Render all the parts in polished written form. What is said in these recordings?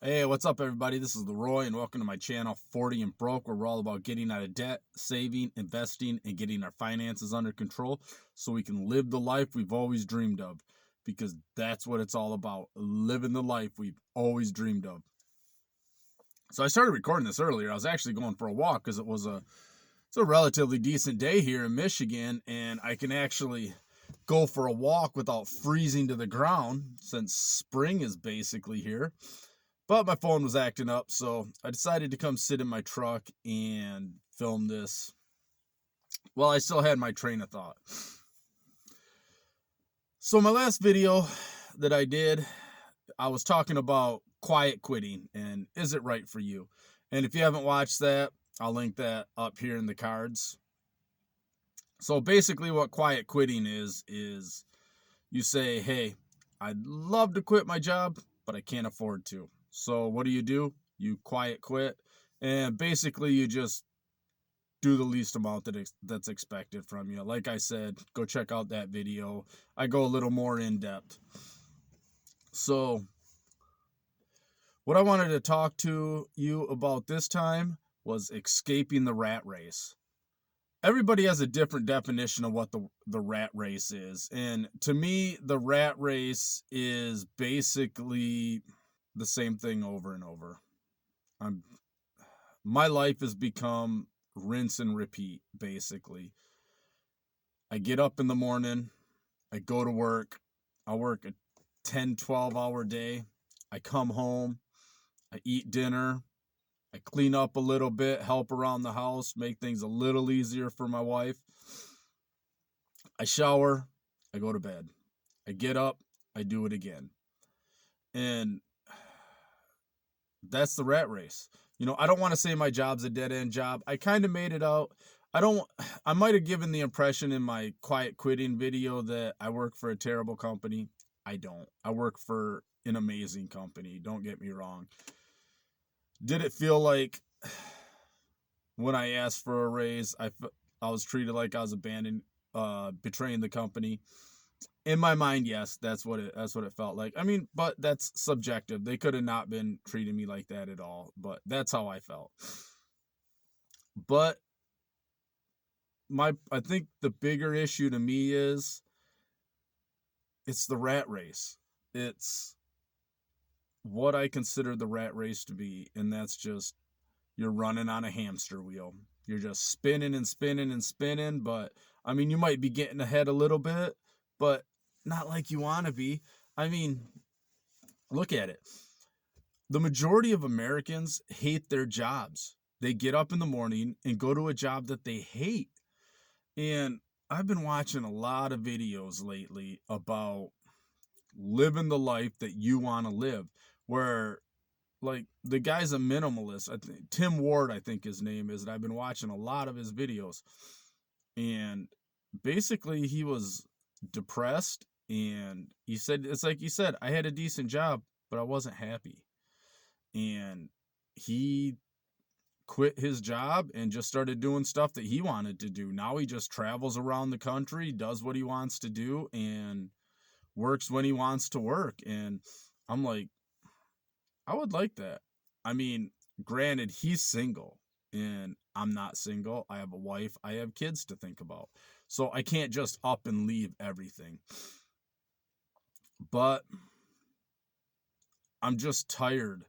Hey, what's up, everybody? This is Leroy, and welcome to my channel, 40 and Broke, where we're all about getting out of debt, saving, investing, and getting our finances under control so we can live the life we've always dreamed of. Because that's what it's all about, living the life we've always dreamed of. So I started recording this earlier. I was actually going for a walk because it's a relatively decent day here in Michigan, and I can actually go for a walk without freezing to the ground since spring is basically here. But my phone was acting up, so I decided to come sit in my truck and film this. Well, I still had my train of thought. So my last video that I did, I was talking about quiet quitting and is it right for you? And if you haven't watched that, I'll link that up here in the cards. So basically what quiet quitting is you say, hey, I'd love to quit my job, but I can't afford to. So what do? You quiet quit, and basically you just do the least amount that's expected from you. Like I said, go check out that video. I go a little more in depth. So what I wanted to talk to you about this time was escaping the rat race. Everybody has a different definition of what the rat race is. And to me, the rat race is basically the same thing over and over. My life has become rinse and repeat, basically. I get up in the morning, I go to work, I work a 10, 12-hour day. I come home, I eat dinner, I clean up a little bit, help around the house, make things a little easier for my wife. I shower, I go to bed. I get up, I do it again. And that's the rat race. I don't want to say my job's a dead-end job. I kind of made it out. I might have given the impression in my quiet quitting video that I work for a terrible company. I don't. I work for an amazing company. Don't get me wrong. Did it feel like when I asked for a raise, I was treated like I was betraying the company? In my mind, yes, that's what it felt like. I mean, but that's subjective. They could have not been treating me like that at all, but that's how I felt. But I think the bigger issue to me is it's the rat race. It's what I consider the rat race to be, and that's just you're running on a hamster wheel. You're just spinning and spinning and spinning, but I mean, you might be getting ahead a little bit, but not like you want to be. I mean, look at it. The majority of Americans hate their jobs. They get up in the morning and go to a job that they hate. And I've been watching a lot of videos lately about living the life that you want to live, where like the guy's a minimalist. I think Tim Ward, I think his name is, and I've been watching a lot of his videos. And basically he was depressed, and he said it's like he said, I had a decent job, but I wasn't happy. And he quit his job and just started doing stuff that he wanted to do. Now he just travels around the country, does what he wants to do, and works when he wants to work. And I'm like, I would like that. I mean, granted, he's single and I'm not single. I have a wife, I have kids to think about. So I can't just up and leave everything. But I'm just tired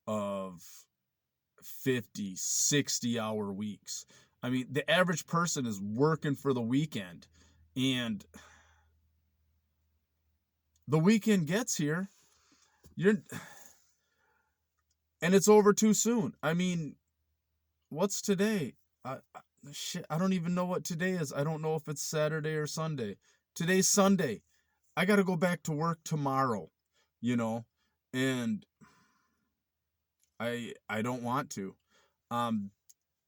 of 50, 60-hour weeks. I mean, the average person is working for the weekend, and the weekend gets here, and it's over too soon. I mean, what's today? I don't even know what today is. I don't know if it's Saturday or Sunday. Today's Sunday. I got to go back to work tomorrow, and I don't want to. I'm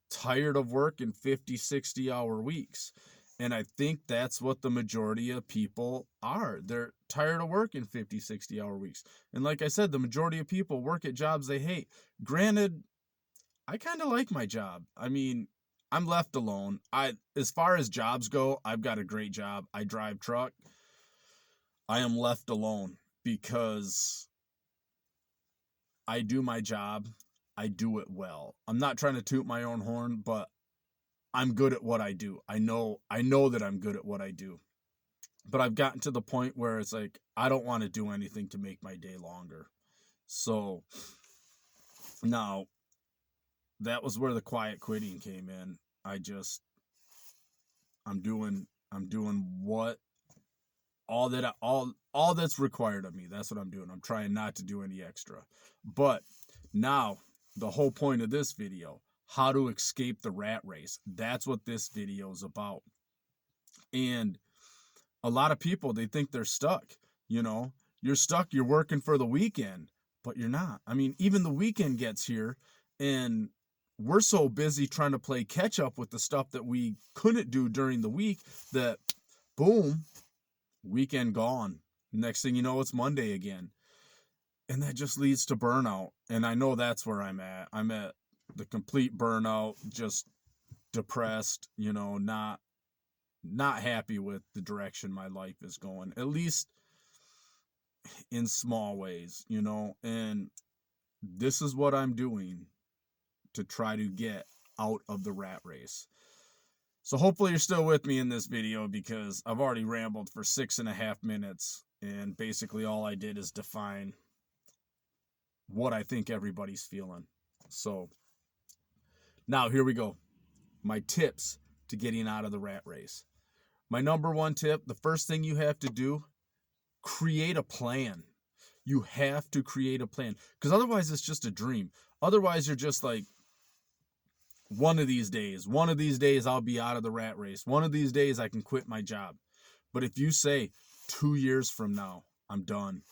tired of working 50, 60-hour weeks. And I think that's what the majority of people are. They're tired of working 50, 60-hour weeks. And like I said, the majority of people work at jobs they hate. Granted, I kind of like my job. I mean, I'm left alone. As far as jobs go, I've got a great job. I drive truck. I am left alone because I do my job. I do it well. I'm not trying to toot my own horn, but I'm good at what I do. I know that I'm good at what I do. But I've gotten to the point where it's like I don't want to do anything to make my day longer. So now that was where the quiet quitting came in. I'm doing what all that's required of me. That's what I'm doing. I'm trying not to do any extra. But now the whole point of this video, how to escape the rat race. That's what this video is about. And a lot of people, they think they're stuck. You're stuck, you're working for the weekend, but you're not. I mean, even the weekend gets here and we're so busy trying to play catch up with the stuff that we couldn't do during the week that boom, weekend gone. Next thing you know, it's Monday again. And that just leads to burnout. And I know that's where I'm at. I'm at the complete burnout, just depressed, not happy with the direction my life is going, at least in small ways, and this is what I'm doing to try to get out of the rat race. So hopefully you're still with me in this video, because I've already rambled for 6.5 minutes, and basically all I did is define what I think everybody's feeling. So now here we go. My tips to getting out of the rat race. My number one tip, the first thing you have to do, create a plan. You have to create a plan, because otherwise it's just a dream. Otherwise you're just like, one of these days I'll be out of the rat race. One of these days I can quit my job. But if you say 2 years from now, I'm done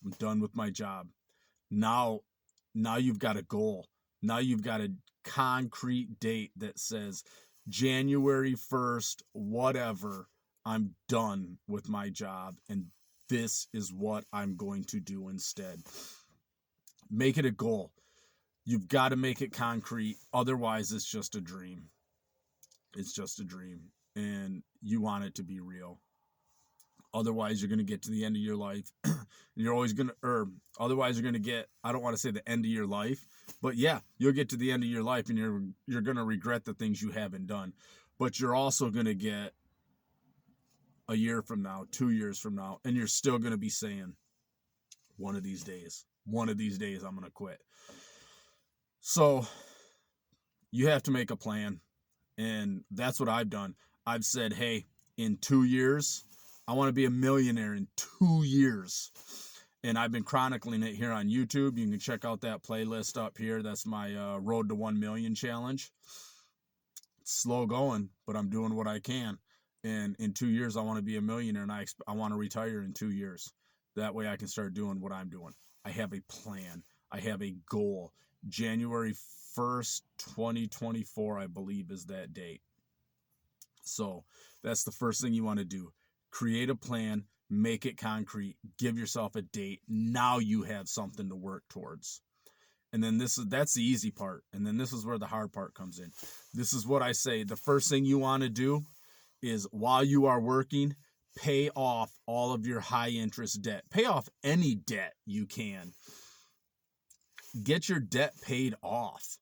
with my job. Now you've got a goal. Now you've got a concrete date that says January 1st, whatever, I'm done with my job, and this is what I'm going to do instead. Make it a goal. You've got to make it concrete. Otherwise, it's just a dream. It's just a dream. And you want it to be real. Otherwise, you're going to get to the end of your life. You're always going to, or otherwise, you're going to get, I don't want to say the end of your life, but yeah, you'll get to the end of your life and you're going to regret the things you haven't done. But you're also going to get a year from now, 2 years from now, and you're still going to be saying, one of these days, I'm going to quit. So you have to make a plan. And that's what I've done. I've said, hey, in 2 years, I want to be a millionaire in 2 years. And I've been chronicling it here on YouTube. You can check out that playlist up here. That's my Road to 1 Million challenge. It's slow going, but I'm doing what I can. And in 2 years, I want to be a millionaire, and I want to retire in 2 years. That way I can start doing what I'm doing. I have a plan. I have a goal. January 1st, 2024, I believe, is that date. So that's the first thing you want to do. Create a plan, make it concrete, give yourself a date. Now you have something to work towards. And then that's the easy part. And then this is where the hard part comes in. This is what I say. The first thing you want to do is, while you are working, pay off all of your high interest debt. Pay off any debt you can. Get your debt paid off,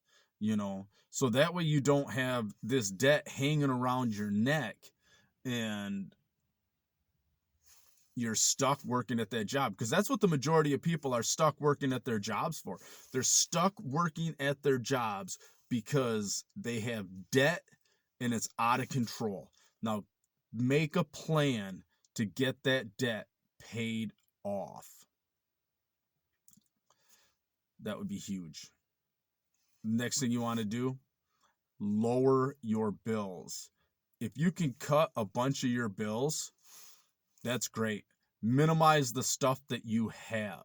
so that way you don't have this debt hanging around your neck and you're stuck working at that job, because that's what the majority of people are stuck working at their jobs for. They're stuck working at their jobs because they have debt and it's out of control. Now, make a plan to get that debt paid off. That would be huge. Next thing you want to do, lower your bills. If you can cut a bunch of your bills, that's great. Minimize the stuff that you have.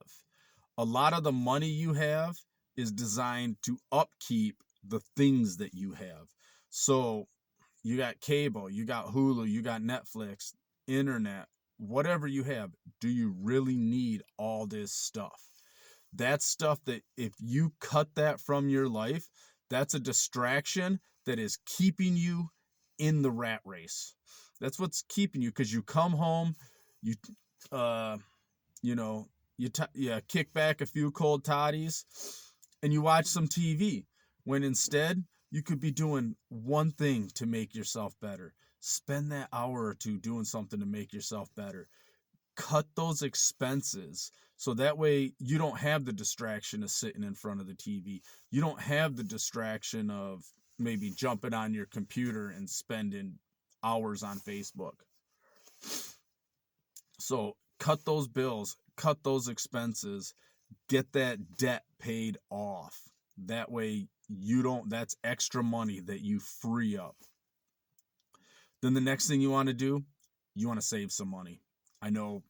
A lot of the money you have is designed to upkeep the things that you have. So you got cable, you got Hulu, you got Netflix, internet, whatever you have. Do you really need all this stuff? That's stuff that if you cut that from your life, that's a distraction that is keeping you in the rat race. That's what's keeping you, because you come home, you you kick back a few cold toddies and you watch some TV, when instead you could be doing one thing to make yourself better. Spend that hour or two doing something to make yourself better. Cut those expenses so that way you don't have the distraction of sitting in front of the TV. You don't have the distraction of maybe jumping on your computer and spending hours on Facebook. So cut those bills, cut those expenses, get that debt paid off. That way that's extra money that you free up. Then the next thing you want to do, you want to save some money. I know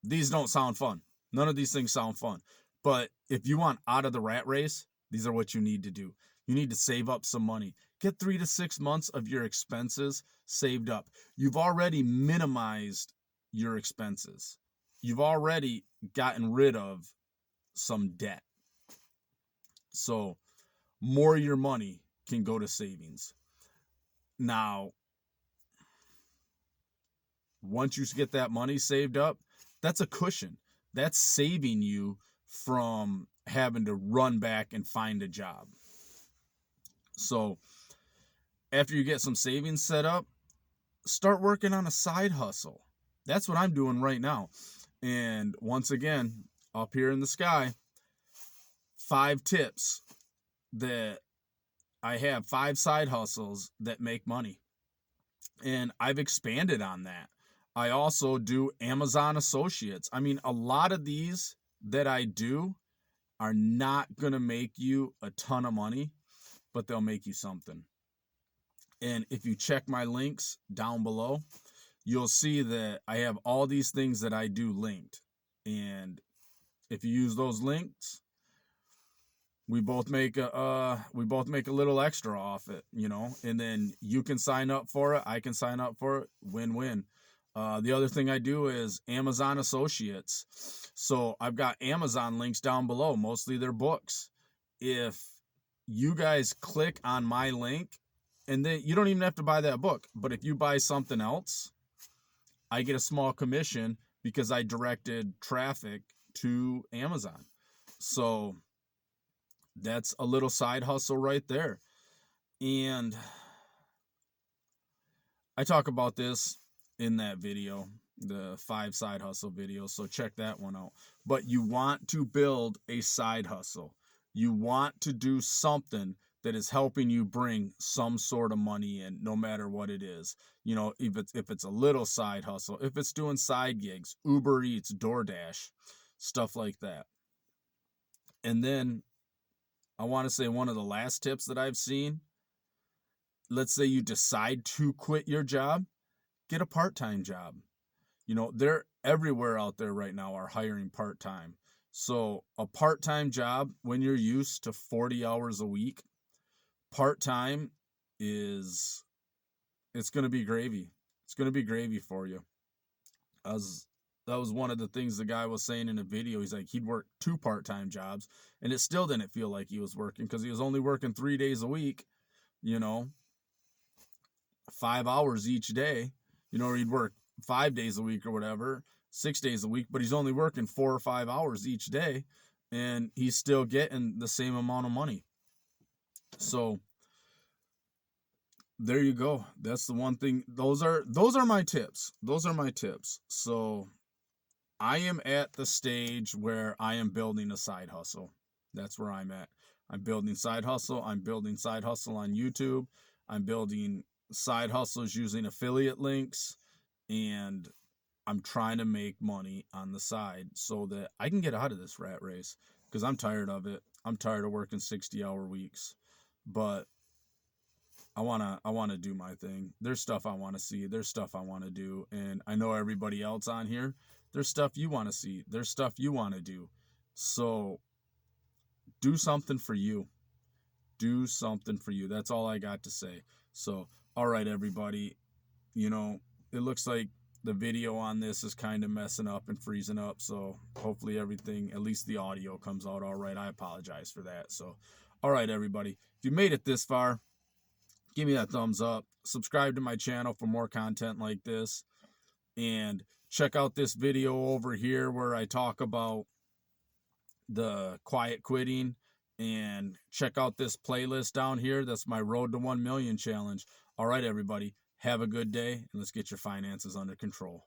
these don't sound fun. None of these things sound fun. But if you want out of the rat race, these are what you need to do. You need to save up some money. Get 3 to 6 months of your expenses saved up. You've already minimized your expenses. You've already gotten rid of some debt. So more of your money can go to savings. Now, once you get that money saved up, that's a cushion. That's saving you from having to run back and find a job. So after you get some savings set up, start working on a side hustle. That's what I'm doing right now. And once again, up here in the sky, 5 tips that I have, 5 side hustles that make money. And I've expanded on that. I also do Amazon Associates. I mean, a lot of these that I do are not going to make you a ton of money, but they'll make you something. And if you check my links down below, you'll see that I have all these things that I do linked. And if you use those links, we both make a little extra off it, and then you can sign up for it. I can sign up for it. Win-win. The other thing I do is Amazon Associates. So I've got Amazon links down below. Mostly they're books. If you guys click on my link, and then you don't even have to buy that book, but if you buy something else, I get a small commission because I directed traffic to Amazon. So that's a little side hustle right there. And I talk about this in that video, the 5 side hustle video. So check that one out. But you want to build a side hustle. You want to do something that is helping you bring some sort of money in, no matter what it is. If it's a little side hustle, if it's doing side gigs, Uber Eats, DoorDash, stuff like that. And then I want to say one of the last tips that I've seen, let's say you decide to quit your job, get a part-time job. They're everywhere out there right now are hiring part-time. So a part-time job, when you're used to 40 hours a week, part-time it's going to be gravy. It's going to be gravy for you. That was one of the things the guy was saying in a video. He's like, he'd work 2 part-time jobs, and it still didn't feel like he was working because he was only working 3 days a week, 5 hours each day. Or he'd work 5 days a week or whatever, 6 days a week, but he's only working 4 or 5 hours each day, and he's still getting the same amount of money. So there you go. That's the one thing. Those are my tips. Those are my tips. So I am at the stage where I am building a side hustle. That's where I'm at. I'm building side hustle. I'm building side hustle on YouTube. I'm building side hustles using affiliate links, and I'm trying to make money on the side so that I can get out of this rat race, because I'm tired of it. I'm tired of working 60-hour weeks, but I want to do my thing. There's stuff I want to see. There's stuff I want to do. And I know everybody else on here, there's stuff you want to see. There's stuff you want to do. So do something for you. Do something for you. That's all I got to say. So, all right, everybody, it looks like the video on this is kind of messing up and freezing up. So hopefully everything, at least the audio, comes out all right. I apologize for that. So, all right, everybody, if you made it this far, give me that thumbs up. Subscribe to my channel for more content like this. And check out this video over here where I talk about the quiet quitting, and check out this playlist down here. That's my Road to 1 Million challenge. All right, everybody, have a good day, and let's get your finances under control.